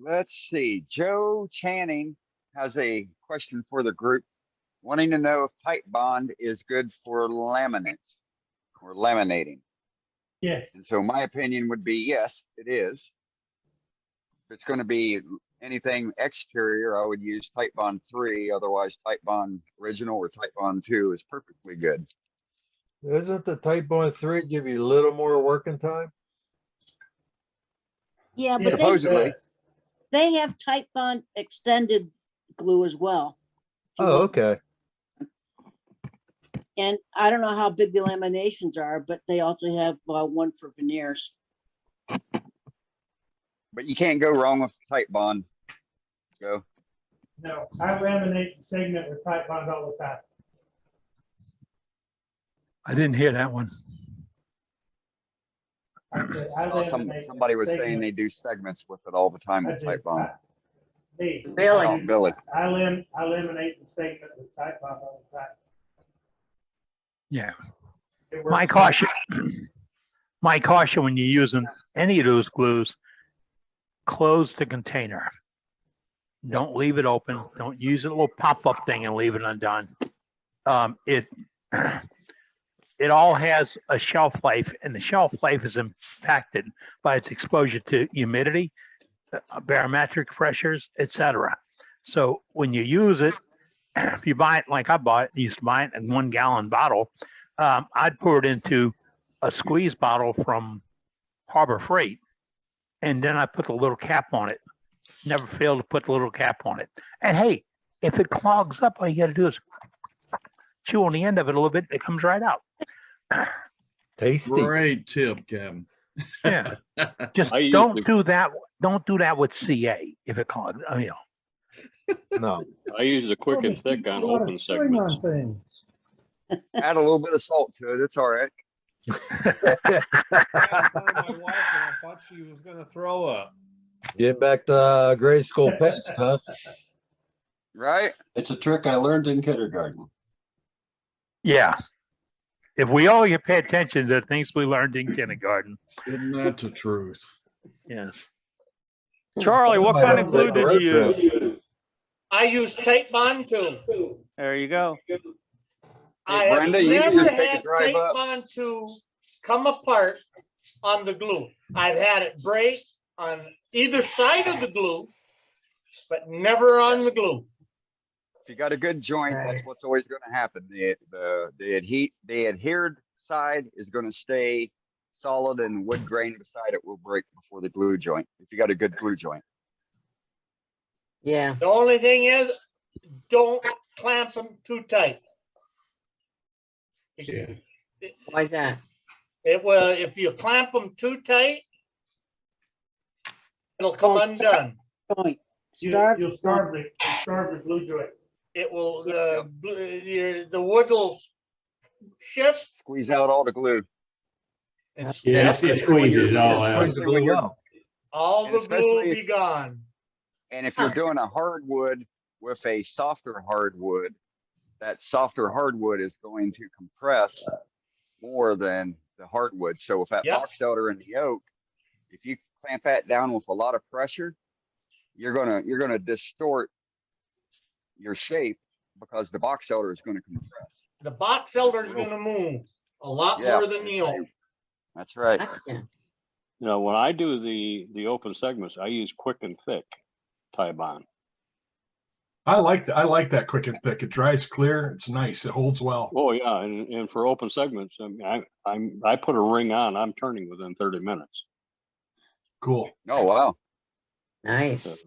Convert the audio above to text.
let's see. Joe Channing has a question for the group, wanting to know if Titebond is good for laminates or laminating. Yes. And so my opinion would be yes, it is. If it's going to be anything exterior, I would use Titebond 3. Otherwise, Titebond Original or Titebond 2 is perfectly good. Isn't the Titebond 3 give you a little more working time? Yeah, Yes, but Supposedly. they have Titebond extended glue as well. If you Oh, want. okay. And I don't know how big the laminations are, but they also have one for veneers. But you can't go wrong with Titebond. Go. No, I laminate the segment with Titebond all the time. I didn't hear that one. I said, I laminate Somebody was saying segment. they do segments with it all the time with I do. Titebond. Me. Really? Oh, Billy. I laminate the segment with Titebond all the time. Yeah. It works My caution when you're using any of those glues, close the container. Don't leave it open. Don't use a little pop-up thing and leave it undone. It all has a shelf life, and the shelf life is impacted by its exposure to humidity, barometric pressures, etc. So when you use it, if you buy it like I used to buy it in 1 gallon bottle, I'd pour it into a squeeze bottle from Harbor Freight, and then I put the little cap on it. Never fail to put the little cap on it. And hey, if it clogs up, all you got to do is chew on the end of it a little bit. It comes right out. Tasty. Great tip, Kevin. Yeah. Just I don't usually- do that. Don't do that with CA if it clogs. No. I use the quick and thick on open segments. Add a little bit of salt to it. It's all right. My wife, and I thought she was gonna throw up. Get back to grade school pest, huh? Right? It's a trick I learned in kindergarten. Yeah. If we all pay attention to things we learned in kindergarten. Isn't that the truth? Yes. Charlie, what Might kind have of to glue take a did road you trip. use? I use Titebond too. There you go. Hey, Brenda, you can just take a drive up. Titebond to come apart on the glue. I've had it break on either side of the glue, but never on the glue. If you got a good joint, that's what's always going to happen. The adhered side is going to stay solid, and wood grain beside it will break before the glue joint. If you got a good glue joint. Yeah. The only thing is, don't clamp them too tight. Yeah. Why's that? It will, if you clamp them too tight, it'll come undone. Joint. You'll starve the glue joint. It will, the wood will shift. Squeeze out all the glue. Yeah, it squeezes it all out. Squeeze the glue out. All And the glue will especially be gone. And if you're doing a hardwood with a softer hardwood, that softer hardwood is going to compress more than the hardwood. So if that box elder in the oak, if you clamp that down with a lot of pressure, you're gonna distort your shape because the box elder is going to compress. The box elder is going to move a lot more than the oak. That's right. Gotcha. You know, when I do the open segments, I use quick and thick Titebond. I like that quick and thick. It dries clear. It's nice. It holds well. Oh yeah, and for open segments, I mean, I put a ring on. I'm turning within 30 minutes. Cool. Oh wow. Nice.